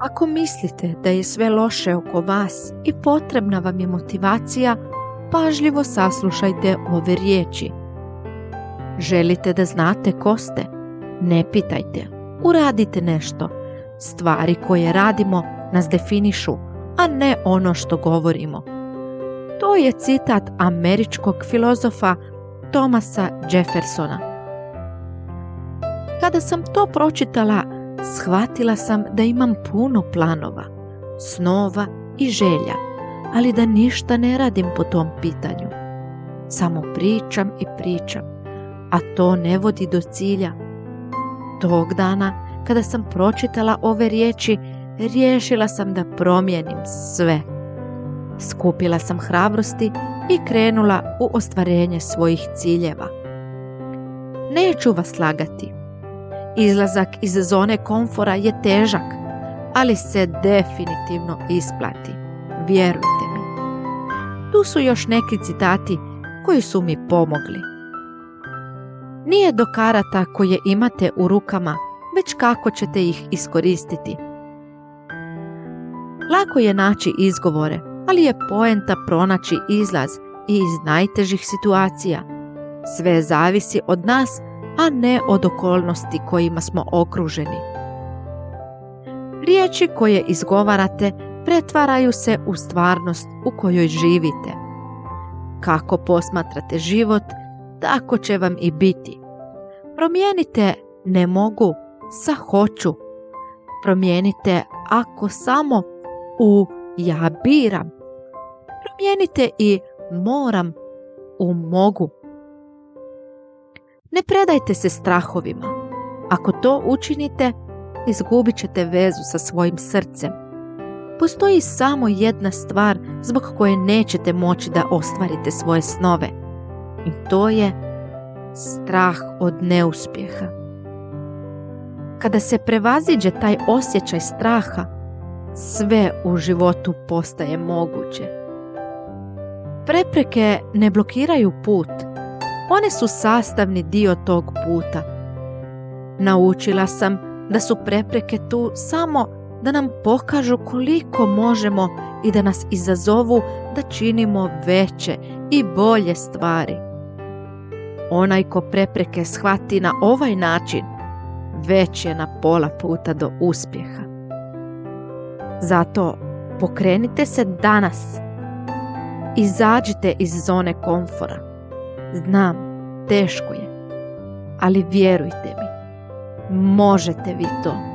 Ako mislite da je sve loše oko vas i potrebna vam je motivacija, pažljivo saslušajte ove riječi. Želite da znate ko ste? Ne pitajte. Uradite nešto. Stvari koje radimo nas definišu, a ne ono što govorimo. To je citat američkog filozofa Thomasa Jeffersona. Kada sam to pročitala, shvatila sam da imam puno planova, snova i želja, ali da ništa ne radim po tom pitanju. Samo pričam i pričam, a to ne vodi do cilja. Tog dana, kada sam pročitala ove riječi, riješila sam da promijenim sve. Skupila sam hrabrosti i krenula u ostvarenje svojih ciljeva. Neću vas lagati. Izlazak iz zone komfora je težak, ali se definitivno isplati. Vjerujte mi. Tu su još neki citati koji su mi pomogli. Nije do karata koje imate u rukama, već kako ćete ih iskoristiti. Lako je naći izgovore, ali je poenta pronaći izlaz i iz najtežih situacija. Sve zavisi od nas, a ne od okolnosti kojima smo okruženi. Riječi koje izgovarate pretvaraju se u stvarnost u kojoj živite. Kako posmatrate život, tako će vam i biti. Promijenite ne mogu sa hoću. Promijenite ako samo u ja biram. Promijenite i moram u mogu. Ne predajte se strahovima. Ako to učinite, izgubit ćete vezu sa svojim srcem. Postoji samo jedna stvar zbog koje nećete moći da ostvarite svoje snove. I to je strah od neuspjeha. Kada se prevaziđe taj osjećaj straha, sve u životu postaje moguće. Prepreke ne blokiraju put. One su sastavni dio tog puta. Naučila sam da su prepreke tu samo da nam pokažu koliko možemo i da nas izazovu da činimo veće i bolje stvari. Onaj ko prepreke shvati na ovaj način, već je na pola puta do uspjeha. Zato pokrenite se danas. Izađite iz zone komfora. Znam, teško je, ali vjerujte mi, možete vi to.